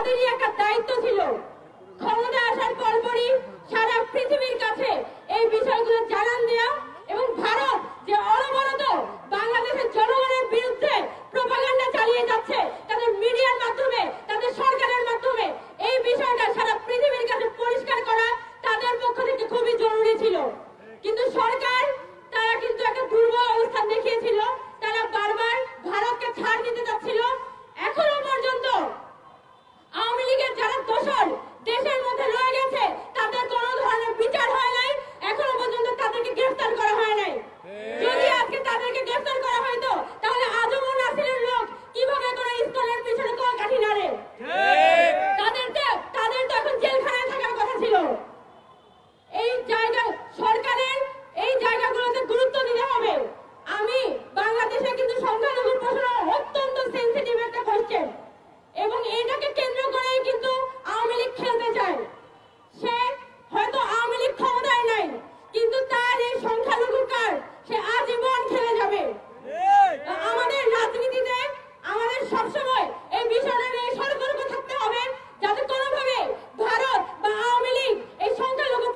আমাদেরই একটা দায়িত্ব ছিল ক্ষমতা আসার পরপরই সারা পৃথিবীর কাছে এই বিষয়গুলো জানান দেওয়া এবং ভারত যে অনবরত বাংলাদেশের জনগণের বিরুদ্ধে প্রোপাগান্ডা চালিয়ে যাচ্ছে তাদের মিডিয়ার মাধ্যমে, তাদের সরকারের মাধ্যমে, এই বিষয়টা সারা পৃথিবীর কাছে পরিষ্কার করা তাদের পক্ষ থেকে খুবই জরুরি ছিল। কিন্তু সরকার তারা কিন্তু একটা দুর্বল অবস্থান দেখিয়েছিল। তারা বারবার ভারতকে ছাড় দিতে চাচ্ছিল। এখনো পর্যন্ত আওয়ামী লীগের যারা দোষর দেশের মধ্যে রয়ে গেছে তাদের কোনো ধরনের বিচার হয় নাই, এখনো পর্যন্ত তাদেরকে গ্রেফতার করা হয় নাই। যদি আজকে তাদেরকে গ্রেফতার করা হয়তো তাহলে আজমও নাসিরের লোক কিভাবে করে ইস্কনের পিছনে কলকাঠি নাড়ে? তাদের তো এখন জেলখানায় থাকার কথা ছিল। এই জায়গা সরকারের এই জায়গাগুলোতে গুরুত্ব দিতে হবে। আমি বাংলাদেশে কিন্তু সংখ্যালঘুর প্রশ্ন অত্যন্ত সেনসিটিভ একটা কোশ্চেন এবং এটাকে কেন্দ্র করেই কিন্তু আওয়ামী লীগ খেলতে চায়। সে হয়তো আওয়ামী লীগ ক্ষমতায় নাই, কিন্তু তার এই সংখ্যালঘু কার্ড সে আজীবন খেলে যাবে। আমাদের রাজনীতিতে আমাদের সবসময় এই বিষয়টা নিয়ে সতর্ক থাকতে হবে যাতে কোনোভাবে ভারত বা আওয়ামী লীগ এই সংখ্যালঘু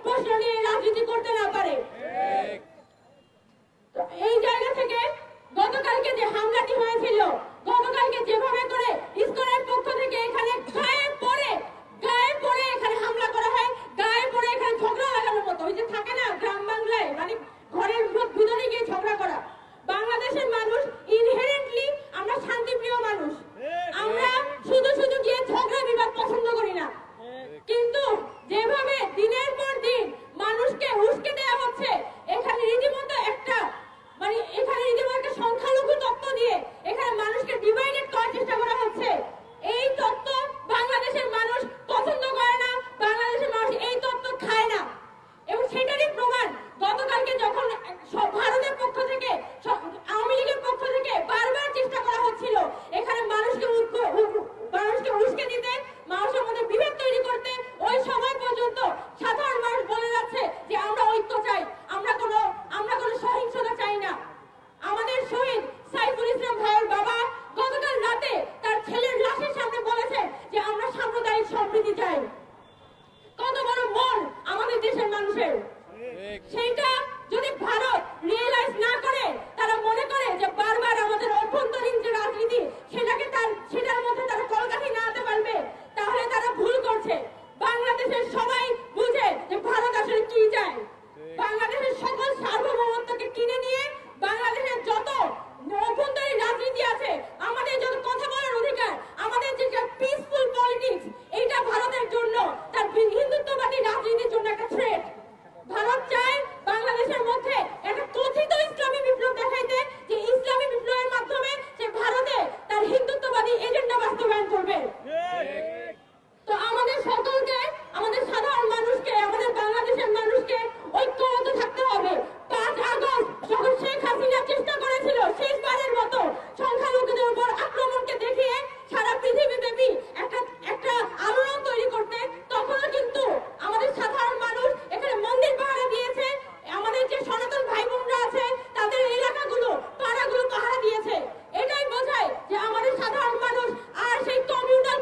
প্রশ্ন নিয়ে রাজনীতি করতে না পারে। এই জায়গা থেকে গতকালকে যে হামলাটি হয়েছিল, গতকালকে যেভাবে করে ইসকনের পক্ষ থেকে এখানে গায়ে পড়ে এখানে হামলা করা হয়, গায়ে পড়ে এখানে ঝগড়া লাগানোর মতো, ওই যে থাকে না গ্রাম বাংলায় মানে ঘরের ভিতরে গিয়ে ঝগড়া করা। বাংলাদেশের মানুষ ইনহেরেন্টলি আমরা শান্তিপ্রিয় মানুষ, আমরা শুধু গিয়ে ঝগড়া বিবাদ পছন্দ করি না। কিন্তু যেভাবে দিনের পর দিন মানুষকে উস্কে দেওয়া হচ্ছে, এখানে রীতিমতো একটা সংখ্যালঘু তত্ত্ব দিয়ে এখানে মানুষকে ডিভাইডেড করার চেষ্টা করা হচ্ছে। এই তত্ত্ব বাংলাদেশের মানুষ পছন্দ করে না, বাংলাদেশের মানুষ এই তত্ত্ব খায় না। এবং সেটারই প্রমাণ গতকালকে যখন ভারতের পক্ষ থেকে, আওয়ামী লীগের পক্ষ থেকে বারবার চেষ্টা করা হচ্ছিল এখানে মানুষকে উস্কে দিতে, মানুষের মধ্যে বিভেদ তৈরি করতে, ওই সময় পর্যন্ত সাধারণ মানুষ বলে যাচ্ছে যে আমরা ঐক্য চাই, আমরা কোনো সহিংসতা চাই না। আমাদের শহীদ সাইফুল ইসলাম ভাইয়ের বাবা গতকাল রাতে তার ছেলের লাশের সামনে বলেছে যে আমরা সাম্প্রদায়িক সম্প্রীতি চাই। কত বড় মন আমাদের দেশের মানুষের! সেইটা যদি ভারত রিয়েলাইজ না করে, তারা মনে করে যে বারবার আমাদের অভ্যন্তরীণ যে রাজনীতি সেটার মধ্যে তারা কলকাঠি নাড়াতে পারবে, তাহলে তারা ভুল করছে। বাংলাদেশের সবাই বুঝে যে ভারত আসলে কি চায়। বাংলাদেশের সকল সার্বভৌমত্বকে কিনে নিয়ে বাংলাদেশের যত অভ্যন্তরীণ রাজনীতি আছে, আমাদের যত কথা বলার অধিকার, আমাদের যে পিসফুল পলিটিক্স, এইটা ভারতের জন্য, তার হিন্দুত্ববাদী রাজনীতির জন্য একটা থ্রেট। ভারত চায় বাংলাদেশের মধ্যে একটা কথিত ইসলামী বিপ্লব দেখাইতে, যে ইসলামী বিপ্লবের মাধ্যমে সে ভারতে তার হিন্দুত্ববাদী এজেন্ডা বাস্তবায়ন করবে। তো আমাদের সকলকে, আমাদের সাধারণ মানুষকে, আমাদের বাংলাদেশের মানুষকে ঐক্যবদ্ধ থাকতে হবে। 5 আগস্ট যখন শেখ হাসিনা চেষ্টা করেছিল শেষবারের মতো সংখ্যালঘুদের উপর আক্রমণকে দেখিয়ে সারা পৃথিবীব্যাপী একটা আলোড়ন তৈরি করতে, তখনও কিন্তু আমাদের সাধারণ মানুষ এখানে মন্দির পাহারা দিয়েছে। আমাদের যে সনাতন ভাই বোনরা আছে তাদের এলাকাগুলো, পাড়াগুলো পাহারা দিয়েছে। এটাই বোঝায় যে আমাদের সাধারণ মানুষ আর সেই কমিউনাল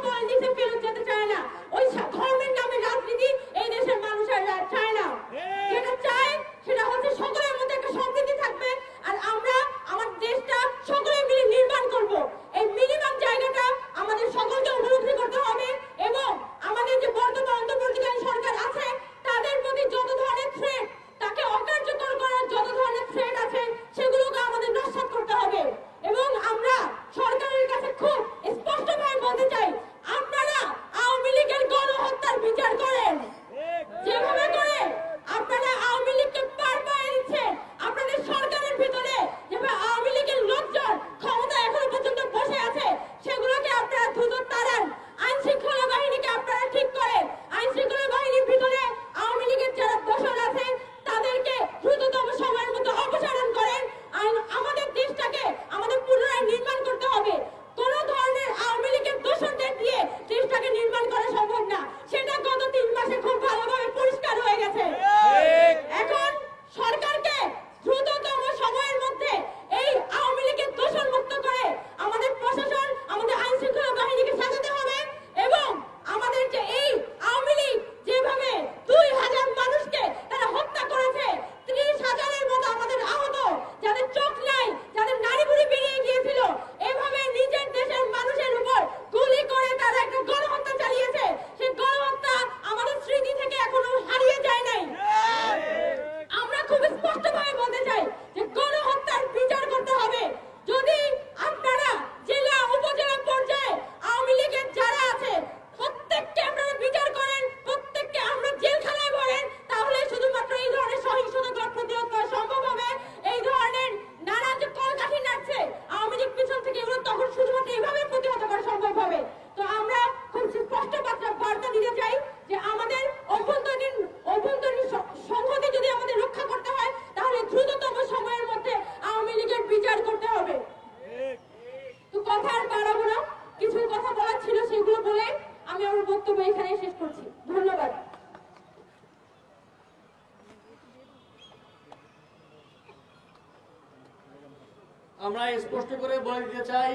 আমরা স্পষ্ট করে বলে দিতে চাই,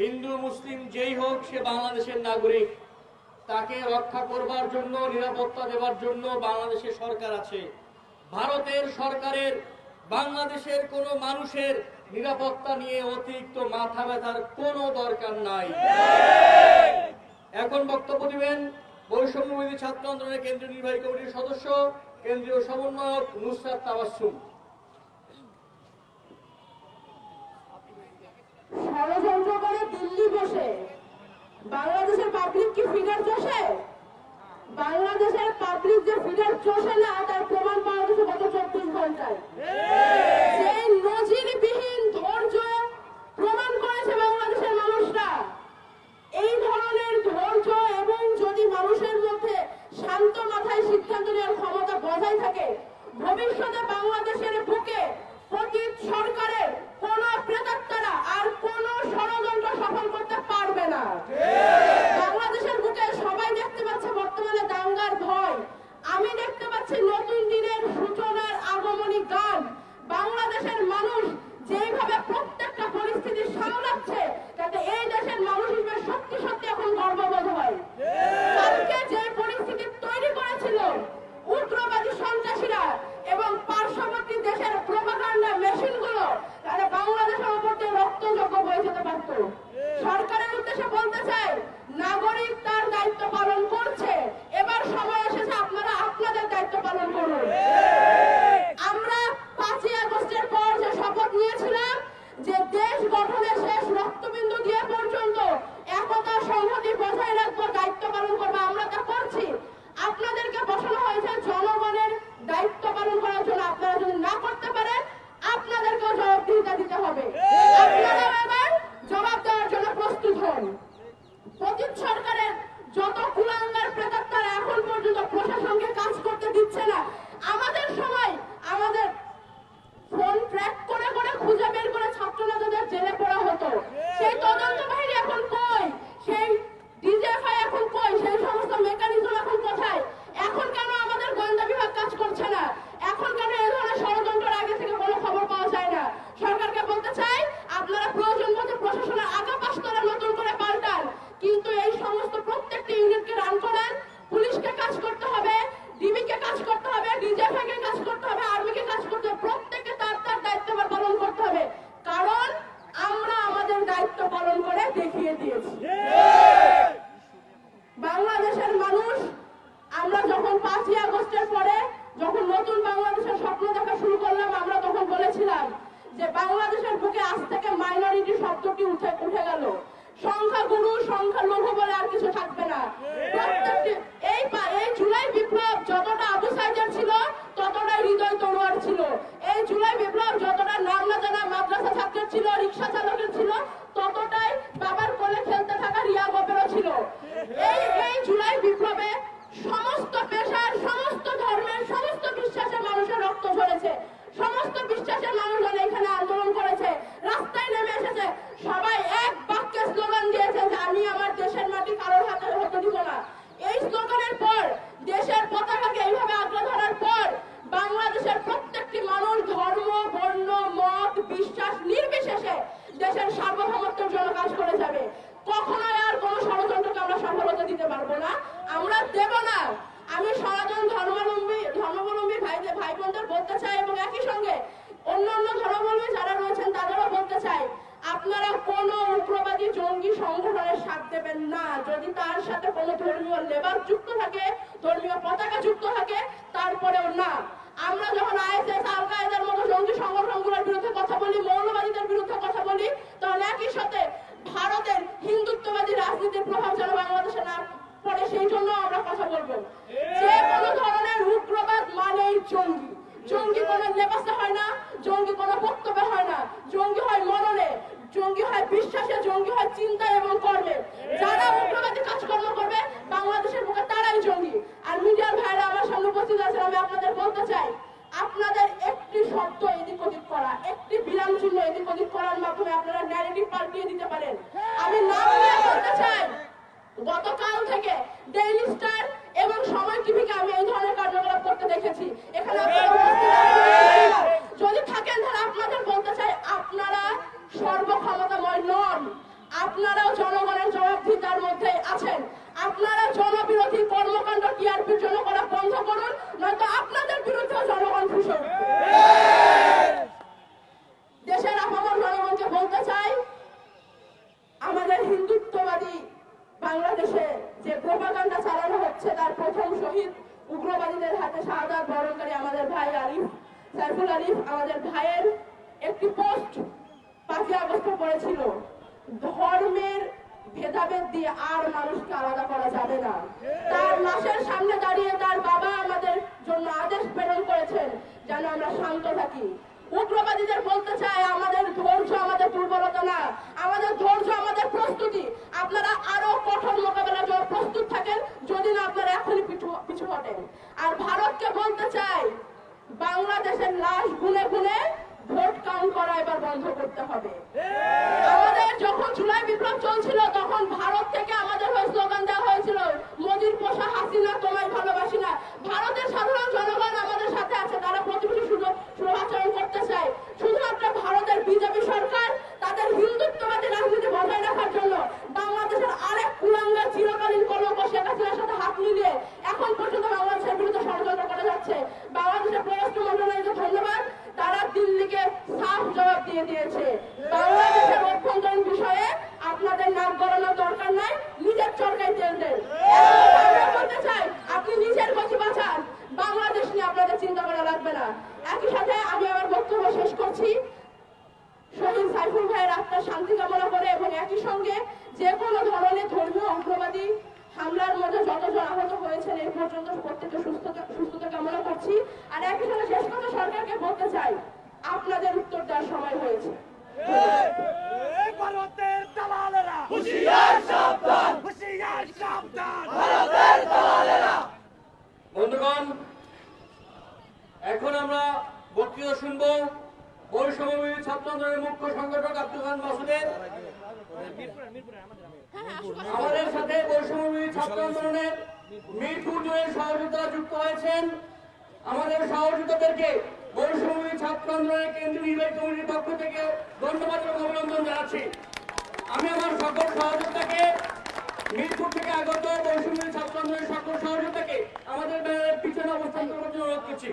হিন্দু মুসলিম যেই হোক সে বাংলাদেশের নাগরিক। তাকে রক্ষা করবার জন্য, নিরাপত্তা দেওয়ার জন্য বাংলাদেশের সরকার আছে। ভারতের সরকারের বাংলাদেশের কোনো মানুষের নিরাপত্তা নিয়ে অতিরিক্ত মাথা ব্যথার কোনো দরকার নাই। এখন বক্তব্য দিবেন বৈষম্যবিরোধী ছাত্র আন্দোলনের কেন্দ্রীয় নির্বাহী কমিটির সদস্য, কেন্দ্রীয় সমন্বয়ক নুসরাত তাবাসসুম। ষড়যন্ত্র করে দিল্লি বসে বাংলাদেশের পাবলিক কি ফিগার চষে? বাংলাদেশের পাবলিক যে ফিগার চষে না, তার প্রমাণ পাওয়া গেছে গত 24 ঘন্টায়। সেই নজিরবিহীন ধৈর্য প্রমাণ করেছে বাংলাদেশের মানুষরা। এই ধরনের ধৈর্য এবং যদি মানুষের মধ্যে শান্ত মাথায় সিদ্ধান্ত নেওয়ার ক্ষমতা বজায় থাকে, ভবিষ্যতে বাংলাদেশের বুকে পতিত সরকারের কোন প্রেতাত্মারা আর কোন ষড়যন্ত্র সফল করতে পারবে না। বাংলাদেশের বুকে সবাই দেখতে পাচ্ছে বর্তমানে দাঙ্গার ভয়। আমি দেখতে পাচ্ছি নতুন দিনের সূচনার আগমনী গান। বাংলাদেশের মানুষ যেভাবে প্রত্যেকটা পরিস্থিতি সামলাচ্ছে, তাতে এই দেশের মানুষ হিসেবে সত্যি সত্যি এখন গর্ববোধ হয়। কালকে যে পরিস্থিতি তৈরি করেছিল উগ্রবাদী সন্ত্রাসীরা এবং পার্শ্ববর্তী দেশের প্রোপাগান্ডা মেশিনগুলো, তারা বাংলাদেশের উপর দিয়ে রক্তযজ্ঞ বয়ে যেতে পারত। সরকারের উদ্দেশ্যে বলতে চাই, নাগরিক তার দায়িত্ব পালন করছে, এবার সময় এসেছে আপনারা আপনাদের দায়িত্ব পালন করুন। আমরা 5ই আগস্টের পর যে শপথ নিয়েছিলাম যে দেশ গঠনের শেষ রক্তবিন্দু দিয়ে পর্যন্ত একতা সংহতি বজায় রাখবো, দায়িত্ব পালন করবো, আমরা তা করছি। আপনাদেরকে বসানো হয়েছে জনগণের দায়িত্ব পালন করার জন্য। আপনারা যদি না করতে পারেন, আপনাদেরকেও জবাবদিহিতা দিতে হবে। আপনারা এবার জবাব দেওয়ার জন্য প্রস্তুত হন। পতিত সরকারের যত কুলাঙ্গার প্রেতাত্মারা এখন পর্যন্ত প্রশাসনকে কাজ করতে দিচ্ছে না, আমাদের সময় আমাদের ফোন ট্র্যাক করে করে খুঁজে বের করে ছাত্রনেতাদের জেলে পড়া হতো। সেই তদন্ত বাহিনী এখন কই? সেই ডিজিএফআই এখন কই? সেই সমস্ত মেকানিজম এখন কোথায়? এখন কেন আমাদের গোয়েন্দা বিভাগ কাজ করছে না? এখন কেন এই ধরনের ষড়যন্ত্রের আগে থেকে কোনো খবর পাওয়া যায় না? সরকারকে বলতে চাই, আপনারা প্রয়োজন মতো প্রশাসনের আগা পাশতলা নতুন করে পাল্টান, কিন্তু এই সমস্ত প্রত্যেকটি ইউনিটকে রান করান। পুলিশকে কাজ করতে হবে, ডিবিকে কাজ করতে হবে, ডিজিএফআইকে কাজ করতে হবে, আর্মিকে কাজ করতে হবে। প্রত্যেককে তার তার দায়িত্ব পালন করতে হবে, কারণ আমরা আমাদের দায়িত্ব পালন করে দেখিয়ে দিয়েছি। বাংলাদেশের মানুষ, আমরা যখন 5ই আগস্টের পরে যখন নতুন বাংলাদেশের স্বপ্ন দেখা শুরু করলাম, আমরা তখন বলেছিলাম যে বাংলাদেশের বুকে আজ থেকে মাইনরিটি শব্দটি উঠে গেল। সংখ্যাগুরু সংখ্যালঘু বলে আর কিছু থাকবে না। প্রত্যেকটি এই জুলাই বিপ্লব যতটা আবু সাইদের ছিল, ততটাই হৃদয় তরোয়ার ছিল। এই জুলাই বিপ্লব যতটা নাম না জানা মাদ্রাসা ছাত্রের ছিল, রিক্সা চালকের ছিল, ততটাই বাবার কোলে খেলতে থাকা রিয়া গবেরও ছিল। এই জুলাই বিপ্লবে সমস্ত পেশার, সমস্ত ধর্মের, সমস্ত বিশ্বাসের মানুষের রক্ত ঝরেছে। সমস্ত বিশ্বাসের মানুষজন এখানে আন্দোলন করেছে, রাস্তায় নেমে এসেছে। সবাই এক বাক্যে স্লোগান দিয়েছে যে আমি আমার দেশের মাটি কারোর হাতে হতে দিব না। এই স্লোগানের পর, দেশের পতাকাকে এইভাবে আগলে ধরার পর, বাংলাদেশের প্রত্যেকটি মানুষ ধর্ম, বর্ণ, মত, বিশ্বাস নির্বিশেষে দেশের সার্বভৌমত্বের জন্য কাজ করে যাবে। কখনোই আর কোনো ষড়যন্ত্রকে আমরা সফলতা দিতে পারবো না, আমরা দেব না। আমি সনাতন ধর্মাবলম্বী ভাই বোনদের বলতে চাই, এবং একই সঙ্গে অন্যান্য ধর্মাবলম্বী যারা রয়েছেন তাদেরও বলতে চাই, আপনারা কোন উগ্রবাদী জঙ্গি সংগঠনের সাথ দেবেন না। যদি তার সাথে কোনো ধর্মীয় লেবাস যুক্ত থাকে, ধর্মীয় পতাকা যুক্ত থাকে, তারপরেও না। আমরা যখন আইএসএস, আল কায়েদার মতো জঙ্গি সংগঠনগুলোর বিরুদ্ধে কথা বলি, মৌলবাদীদের বিরুদ্ধে কথা বলি, তখন একই সাথে ভারতের হিন্দুত্ববাদী রাজনীতির প্রভাব যেন বাংলাদেশে না পড়ে, সেই জন্য আমরা কথা বলবো। যে কোনো ধরনের উগ্রবাদ মানেই জঙ্গি। জঙ্গি কোনো লেবাসে হয় না, জঙ্গি কোনো বক্তব্যে হয় না, জঙ্গি হয় মননে, জঙ্গি হয় বিশ্বাসে, জঙ্গি হয় চিন্তায় এবং কর্মে। যারা উগ্রবাদী কাজকর্ম করবে বাংলাদেশের বুকে, তারাই জঙ্গি। আর মিডিয়ার ভাইরা আমার সামনে উপস্থিত আছেন, আমি আপনাদের বলতে চাই, আপনাদের একটি শব্দ এদিক ওদিক করা, একটি বিরাম চিহ্ন এদিক ওদিক করার মাধ্যমে আপনারা ন্যারেটিভ পাল্টিয়ে দিতে পারেন। আমি নাম নিয়ে বলতে চাই, গতকাল থেকে ডেইলি স্টার এবং সময় টিভিকে আমি এই ধরনের কার্যকলাপ করতে দেখেছি। এখানে আপনারা যদি থাকেন তাহলে আপনাদের বলতে চাই আপনারা সর্বক্ষমতাময় নন, আপনারাও জনগণের জবাবদিহিতার মধ্যে আছেন। আপনারা জনবিরোধী কর্মকাণ্ড টিআরপির জন্য করা বন্ধ করুন, নয়তো আপনাদের বিরুদ্ধে জনগণ ফুঁসে উঠবে। দেশের আপামর জনগণকে বলতে চাই, আমাদের হিন্দুত্ববাদী বাংলাদেশে যে প্রোপাগান্ডা চালানো হচ্ছে তার প্রথম শহীদ উগ্রবাদীদের হাতে শাহাদাত বরণকারী আমাদের ভাই আরিফ সাইফুল আরিফ আমাদের ভাইয়ের একটি পোস্ট 5 আগস্ট পড়েছিল, ধর্মের ভেদাভেদ দিয়ে আর মানুষকে আলাদা করা যাবে না। তার লাশের সামনে দাঁড়িয়ে তার বাবা আমাদের জন্য আদেশ প্রেরণ করেছেন যেন আমরা শান্ত থাকি। উগ্রবাদীদের বলতে চাই, আমাদের ধৈর্য আমাদের দুর্বলতা না, আমাদের ধৈর্য আমাদের প্রস্তুতি। আপনারা আরো কঠোর মোকাবেলার জন্য প্রস্তুত থাকেন যদি না আপনারা এখনই পিছু হটেন। আর ভারতকে বলতে চাই, বাংলাদেশের লাশ গুনে গুনে ভোট কাউন্ট করা এবার বন্ধ করতে হবে। আমাদের যখন জুলাই বিপ্লব চলছিল তখন ভারত থেকে আমাদের হয়ে স্লোগান দেওয়া হয়েছিল, মোদির পোষা হাসিনা তোমায় ভালোবাসি না। ভারতের সাধারণ জনগণ আমাদের সাথে আছে, তারা প্রতিবেশী সুলভাচরণ করতে চায়। শুধুমাত্র ভারতের বিজেপি সরকার তাদের হিন্দুত্ববাদী রাজনীতি বজায় রাখার জন্য বাংলাদেশের আরেক কুলাঙ্গার চিরকালীন কলঙ্ক শেখ হাসিনার সাথে হাত মিলিয়ে এখন পর্যন্ত বাংলাদেশের বিরুদ্ধে ষড়যন্ত্র করে যাচ্ছে। বাংলাদেশের পররাষ্ট্র মন্ত্রণালয়কে ধন্যবাদ, তারা দিল্লিকে সাফ জবাব দিয়ে দিয়েছে। বাংলাদেশের অভ্যন্তরীণ বিষয়ে আপনাদের নাক গলানোর দরকার নাই, নিজের চরকায় তেল দেন। বলতে চাই, আপনি নিজের গতি বাঁচান, বাংলাদেশ নিয়ে আপনাদের চিন্তা করা লাগবে না। একই সাথে আমি আমার বক্তব্য শেষ করছি শহীদ সাইফুল ভাইয়ের আত্মার শান্তি কামনা করে এবং একই সঙ্গে যে কোনো ধরনের ধর্মীয় উগ্রবাদী হামলার মধ্যে যতজন আহত হয়েছেন এই পর্যন্ত প্রত্যেকের সুস্থতা কামনা করছি। আর একই সঙ্গে শেষ কথা সরকারকে বলতে চাই, আপনাদের উত্তর দেওয়ার সময় হয়েছে। ভারতের দালালেরা হুঁশিয়ার সাবধান, হুঁশিয়ার সাবধান, ভারতের দালালেরা। বন্ধুগণ, এখন আমরা বক্তৃতা শুনবো বৈষম্য ছাত্র আন্দোলনের মুখ্য সংগঠক আব্দুল খান মাসুদের। আমাদের সাথে বৈষম্য ছাত্র আন্দোলনের মিরপুর জয়ের সহযোগিতা যুক্ত হয়েছেন। আমাদের সহযোগিতাদেরকে বৈষম্য ছাত্র আন্দোলনের কেন্দ্রীয় নির্বাহী কমিটির পক্ষ থেকে ধন্যবাদ এবং অভিনন্দন জানাচ্ছি। আমি আমার সকল সহযোগিতাকে মিরপুর থেকে আগত বৈষম্য ছাত্র আন্দোলনের সকল সহযোগিতাকে আমাদের ব্যানারের পিছনে অবস্থান করার জন্য অনুরোধ করছি।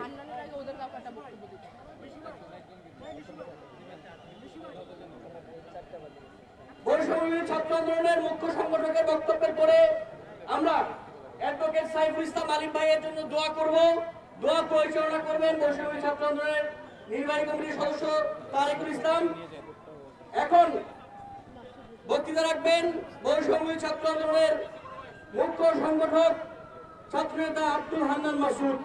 বৈষম্য ছাত্র আন্দোলনের মুখ্য সংগঠকের বক্তব্যের পরে আমরা অ্যাডভোকেট সাইফুল ইসলাম আলিম ভাইয়ের জন্য দোয়া করব। দোয়া পরিচালনা করবেন বৈষম্য ছাত্র আন্দোলনের নির্বাহী কমিটির সদস্য তারেকুল ইসলাম। এখন বক্তৃতা রাখবেন বৈষম্য ছাত্র আন্দোলনের মুখ্য সংগঠক ছাত্রনেতা আব্দুল হান্নান মাসুদ।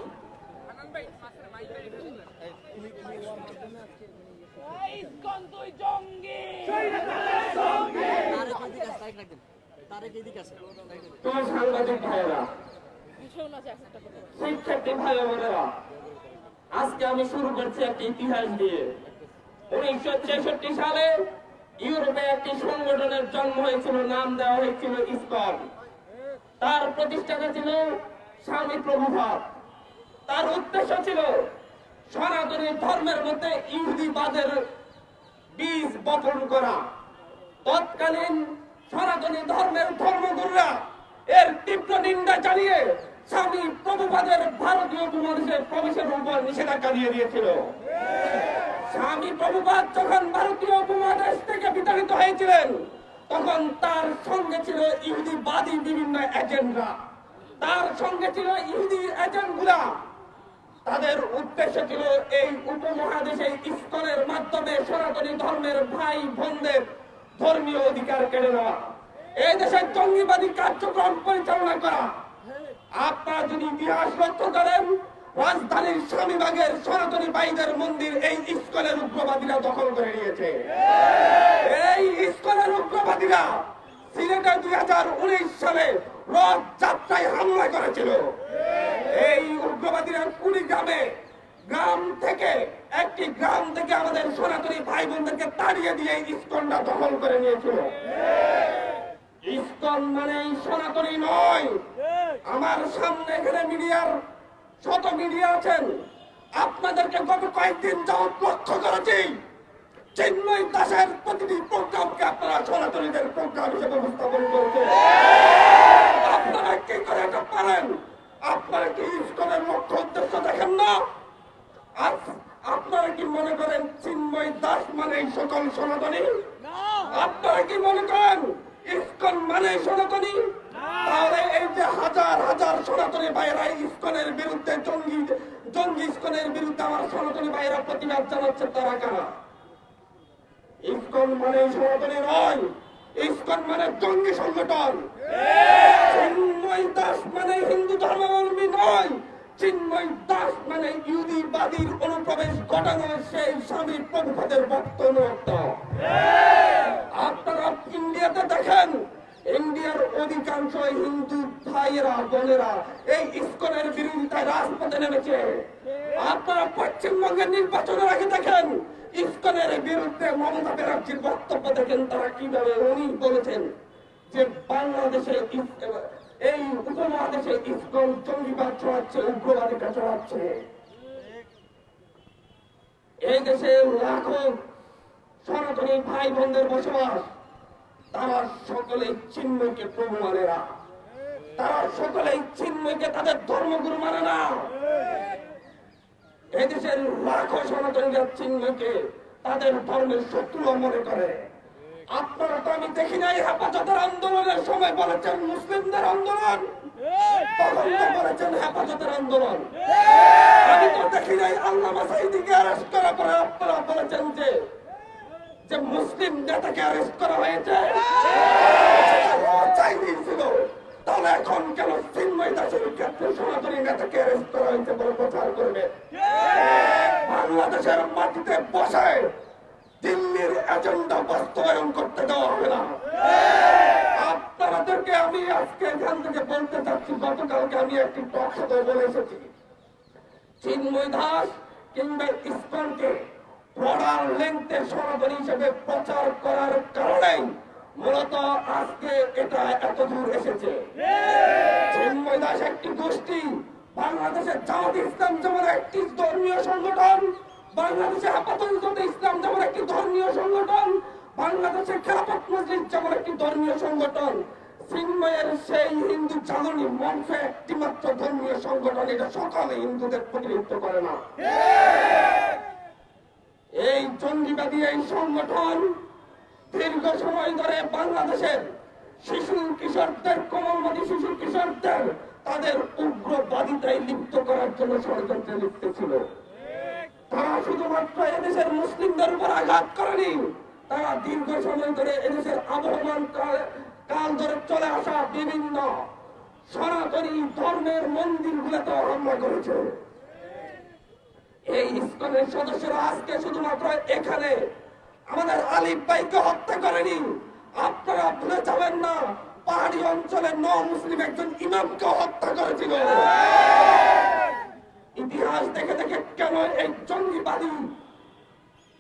তো সাংবাদিক ভাইয়েরা, শিক্ষার্থী ভাই বোনেরা, আজকে আমি শুরু করছি একটি ইতিহাস দিয়ে। 1966 সালে ইউরোপে একটি সংগঠনের জন্ম হয়েছিল, নাম দেওয়া হয়েছিল ইসকন। তার প্রতিষ্ঠাতা ছিল স্বামী প্রভুপাদ। তার উদ্দেশ্য ছিল সনাতনী ধর্মের মধ্যে ইহুদিবাদের বীজ বপন করা। তৎকালীন সনাতনী ধর্মের ধর্মগুরুরা এর তীব্র নিন্দা জানিয়ে স্বামী প্রভুপাদের ভারতীয় উপমহাদেশে প্রবেশের উপর নিষেধাজ্ঞা দিয়ে দিয়েছিল। স্বামী প্রভুপাদ যখন ভারতীয় উপমহাদেশ থেকে বিতাড়িত হয়েছিলেন তখন তার সঙ্গে ছিল ইহুদিবাদী বিভিন্ন এজেন্টরা, তার সঙ্গে ছিল ইহুদি এজেন্টগুলা। তাদের উদ্দেশ্য ছিল এই উপমহাদেশে ইসকনের মাধ্যমে সনাতনী ধর্মের ভাই বোনদের ধর্মীয় অধিকার কেড়ে নেওয়া, এই দেশের জঙ্গিবাদী কার্যক্রম পরিচালনা করা। আপনারা যদি ইতিহাস লক্ষ্য করেন, রাজধানীর স্বামীবাগের সনাতনী ভাইদের মন্দির এই ইসকনের উগ্রবাদীরা দখল করে নিয়েছে। এই ইসকনের উগ্রবাদীরা সিলেটে 2019 সালে রথ যাত্রায় হামলা করেছিল। এই উগ্রবাদীরা কুড়িগ্রামে একটি গ্রাম থেকে আমাদের সনাতনী ভাই বোনদেরকে তাড়িয়ে দিয়ে ইসকনটা দখল করে নিয়েছিল। ইসকন মানে সনাতনী নয়। আমার সামনে এখানে মিডিয়ার শত মিডিয়া আছেন, আপনাদেরকে গত কয়েকদিন যাবৎ লক্ষ্য করেছি চিন্ময় দাসের প্রতিটি প্রোগ্রামকে আপনারা সনাতনীদের প্রোগ্রাম হিসেবে উপস্থাপন করেছেন। আপনারা কি করে এটা পারেন? আপনারা কি ইসকনের লক্ষ্য উদ্দেশ্য দেখেন না? আপনারা কি মনে করেন চিন্ময় দাস মানে সকল সনাতনী? আপনারা কি মনে করেন ইসকন মানে সনাতনী? তাহলে এই যে হাজার হাজার সনাতনী ভাইয়েরা ইসকনের বিরুদ্ধে জঙ্গি ইসকনের বিরুদ্ধে আমার সনাতনী ভাইয়েরা প্রতিবাদ জানাচ্ছে, তারা কারা? ইসকন মানে সনাতনী নয়, ইসকন মানে জঙ্গি সংগঠন। চিন্ময় দাস মানে হিন্দু ধর্মাবলম্বী নয়, চিন্ময় দাস মানে ইহুদিবাদীর অনুপ্রবেশ ঘটানো সেই স্বামী প্রভুপাদের ভক্ত অনুরক্ত। আপনারা ইন্ডিয়াতে দেখেন, ইন্ডিয়ার অধিকাংশ হিন্দু ভাইয়েরা বোনেরা এই ইসকনের বিরোধিতায় রাজপথে নেমেছে। আপনারা পশ্চিমবঙ্গের নির্বাচনের আগে দেখেন ইসকনের বিরুদ্ধে মমতা ব্যানার্জির বক্তব্য দেখেন, তারা কিভাবে উনি বলেছেন যে বাংলাদেশে এই উপমহাদেশে ইসকন জঙ্গিবাদ ছড়াচ্ছে, উগ্রবাদিতা ছড়াচ্ছে। এই দেশে লাখো সনাতনী ভাই বোনদের বসবাস, তারা সকলেই চিন্ময়কে প্রভু মানে না, তারা সকলেই চিন্ময়কে তাদের ধর্মগুরু মানে না। এই দেশের লাখো সনাতনীরা চিন্ময়কে তাদের ধর্মের শত্রু মনে করে। আপনারা তো আমি দেখি নাই হেফাজতের আন্দোলনের সময় বলেছেন মুসলিমদের আন্দোলন, তখন তো বলেছেন হেফাজতের আন্দোলন। আমি তো দেখি নাই আল্লামা সাঈদীকে অ্যারেস্ট করার পরে আপনারা বলেছেন যে মুসলিম নেতাকে অ্যারেস্ট করা হয়েছে, চাইনিজ ছিল। তাহলে এখন কেন চিন্ময় দাসের ক্ষেত্রে সনাতনী নেতাকে অ্যারেস্ট করা হয়েছে বলে প্রচার করবে? বাংলাদেশের মাটিতে বসে দিল্লির এজেন্ডা বাস্তবায়ন করতে দেওয়া হবে না। আপনাদেরকে আমি আজকে এখান থেকে বলতে চাচ্ছি, গতকালকে আমি একটি টক শোতে বলে এসেছি, চিন্ময় দাস কিংবা ইসকনকে বর্ডার লেংথে সনাতনী হিসেবে প্রচার করার কারণেই মূলত আজকে এটা এত দূর এসেছে। চিন্ময় দাস একটি গোষ্ঠী, বাংলাদেশের জামাত ইসলাম যেমন একটি ধর্মীয় সংগঠন, বাংলাদেশে হেফাজতে ইসলাম যেমন একটি ধর্মীয় সংগঠন, বাংলাদেশের খেলাফত মজলিস যেমন একটি ধর্মীয় সংগঠন, চিন্ময়ের সেই হিন্দু জাগরণী মঞ্চ একটি মাত্র ধর্মীয় সংগঠন। এটা সকলে হিন্দুদের প্রতিনিধিত্ব করে না। এই জঙ্গিবাদী এই সংগঠন দীর্ঘ সময় ধরে বাংলাদেশের শিশু কিশোরদের, কোমলমতি শিশু কিশোরদের তাদের উগ্রবাদিতায় লিপ্ত করার জন্য ষড়যন্ত্রে লিপ্ত ছিল। তারা শুধুমাত্র এদেশের মুসলিমদের উপর আঘাত করেনি, তারা দীর্ঘ সময় ধরে এদেশের আবহমান কাল ধরে চলে আসা বিভিন্ন সনাতনী ধর্মের মন্দিরগুলোতে হামলা করেছে। এই ইসকনের সদস্যরা আজকে শুধুমাত্র এখানে আমাদের আলিফ ভাইকে হত্যা করেনি, আপনারা ভুলে যাবেন না পাহাড়ি অঞ্চলে মুসলিম একজন ইমামকে হত্যা করেছিল। ইতিহাস দেখে দেখে কেন এই জঙ্গিবাদী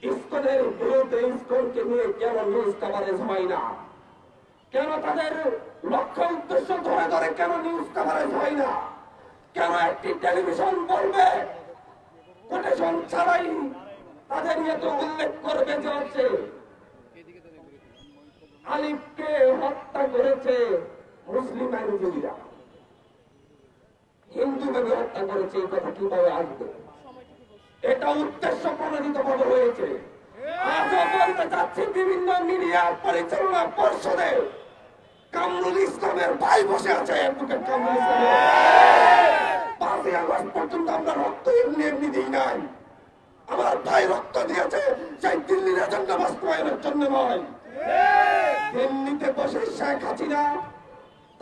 ইসকনের বিরুদ্ধে, ইসকনকে নিয়ে কেন নিউজ কভারেজ হয় না? কেন তাদের লক্ষ্য উদ্দেশ্য ধরে ধরে কেন নিউজ কভারেজ হয় না? কেন একটি টেলিভিশন বলবে কোটেশন ছাড়াই তাদের নিয়ে তো উল্লেখ করবে যে হচ্ছে আলিফকে হত্যা করেছে মুসলিম আইনজীবীরা, হিন্দু ভাবে হত্যা করেছে, এই কথা কিভাবে আসবে? এটা উদ্দেশ্য প্রণোদিত ভাবে হয়েছে। আজও বলতে চাচ্ছি, বিভিন্ন মিডিয়া পরিচালনা পর্ষদে কামরুল ইসলামের ভাই বসে আছে, অ্যাডভোকেট কামরুল ইসলামের। 5ই আগস্ট পর্যন্ত আমরা রক্ত এমনি এমনি দিই নাই, আমার ভাই রক্ত দিয়েছে সেই দিল্লির এজেন্ডা বাস্তবায়নের জন্য নয়। দিল্লিতে বসে শেখ হাসিনা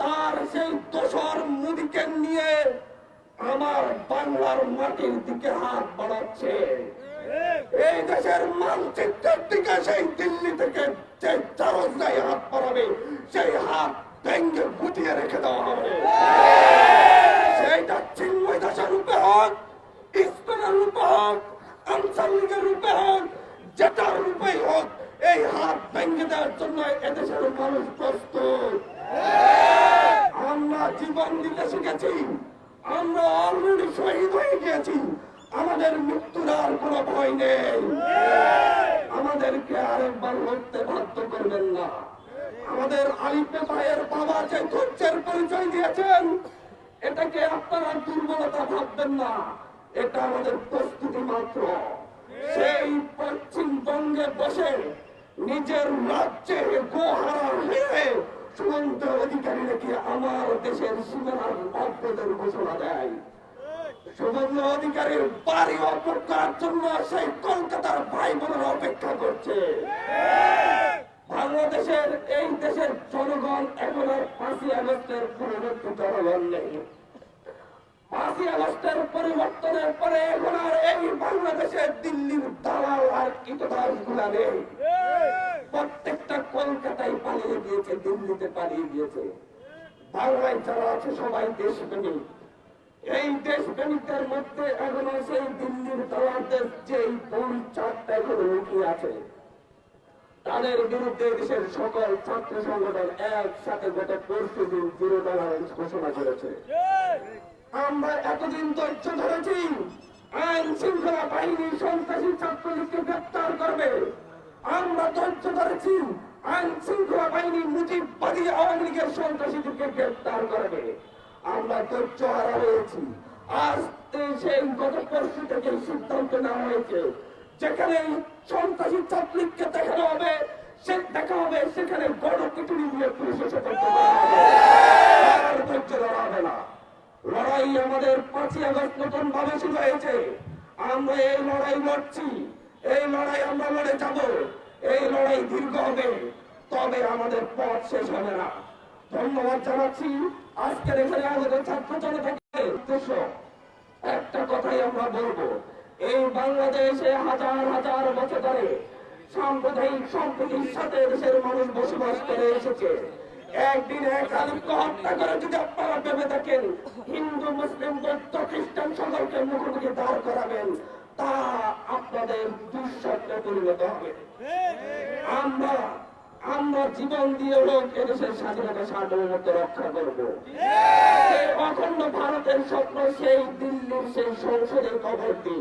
তার সেই দোসর মোদীকে নিয়ে আমার বাংলার মাটির দিকে হাত বাড়াচ্ছে। এই দেশের মানচিত্রের দিকে সেই দিল্লি থেকে যে চারজনাই হাত বাড়াবে, সেই হাত ভেঙ্গে গুটিয়ে রেখে দেওয়া হবে। সেইটা চিন্ময় দাসের রূপে হোক, ইসকনের রূপে হোক, আনসার লীগের রূপে হোক, যেটার রূপেই হোক, এই হাত ভেঙে দেওয়ার জন্য এদেশের মানুষ প্রস্তুত। আমরা জীবন দিতে শিখেছি, আমরা অলরেডি শহীদ হয়ে গিয়েছি, আমাদের মৃত্যুর আর কোনো ভয় নেই। আমাদেরকে আরেকবার লড়তে বাধ্য করবেন না। আমাদের আলিপে ভাইয়ের বাবা যে ধৈর্যের পরিচয় দিয়েছেন, এটাকে আপনারা দুর্বলতা ভাববেন না, এটা আমাদের প্রস্তুতি মাত্র। সেই পশ্চিমবঙ্গে বসে নিজের রাজ্যে গোহারা হয়ে সুমন্ত অধিকারী নাকি আমার দেশের সীমানার অভ্যদের ঘোষণা দেয়। সুমন্ত অধিকারীর বাড়ি অপর করার জন্য সেই কলকাতার ভাই বোনেরা অপেক্ষা করছে। বাংলাদেশের এই দেশের জনগণ এখন আর 5ই আগস্টের পরবর্তী জনগণ নেই। 5ই আগস্টের পরিবর্তনের পরে এখন আর এই বাংলাদেশের দিল্লির দালাল আর ইতদাস গুলা নেই। প্রত্যেকটা কলকাতায় পালিয়ে গিয়েছে, দিল্লিতে পালিয়ে গিয়েছে। বাংলায় যারা আছে সবাই দেশপ্রেমিক। এই দেশপ্রেমিকদের মধ্যে এখনো সেই দিল্লির দালালদের যে ভুল চাপটা এখনো লুকিয়ে আছে। তাদের বিরুদ্ধে দেশের সকল ছাত্র সংগঠন একসাথে গত পরশুদিন জিরো টলারেন্স ঘোষণা করেছে। আমরা এতদিন ধৈর্য ধরেছি, আইন শৃঙ্খলা বাহিনী সন্ত্রাসী ছাত্রলীগকে গ্রেপ্তার করবে। আমরা ধৈর্য ধরেছি, আইন শৃঙ্খলা বাহিনী মুজিববাদী আওয়ামী লীগের সন্ত্রাসীদেরকে গ্রেপ্তার করবে। আমরা ধৈর্য হারা হয়েছি। আজ সেই গত পরশু থেকে সিদ্ধান্ত নেওয়া হয়েছে, যেখানে সন্ত্রাসী ছাত্রলীগকে দেখানো হবে, সেখানে গণপিটুনি দিয়ে পুলিশের সাথে ধৈর্য ধরা হবে না। লড়াই আমাদের 5ই আগস্ট নতুন ভাবে শুরু হয়েছে। আমরা এই লড়াই লড়ছি, এই লড়াই আমরা লড়ে যাব। এই লড়াই দীর্ঘ হবে, তবে আমাদের পথ শেষ হবে না। ধন্যবাদ জানাচ্ছি আজকের এখানে আমাদের ছাত্র জনতাকে। উদ্দেশ্য একটা কথাই আমরা বলবো, এই বাংলাদেশে হাজার হাজার বছর ধরে সাম্প্রদায়িক সম্প্রীতির সাথে দেশের মানুষ বসবাস করে এসেছে। একদিন এক আলিমকে হত্যা করে যদি আপনারা ভেবে থাকেন হিন্দু মুসলিম বৌদ্ধ খ্রিস্টান সকলকে মুখোমুখি দাঁড় করাবেন, তা আপনাদের দুঃস্বপ্নে পরিণত হবে। আমরা জীবন দিয়ে হোক এদেশের স্বাধীনতা সার্বভৌমত্ব রক্ষা করব। সেই অখণ্ড ভারতের স্বপ্ন সেই দিল্লির সেই সংসদের কবরটি,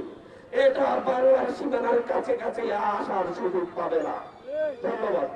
এটা বাংলার সীমানার কাছে কাছে আসার সুযোগ পাবে না। ধন্যবাদ।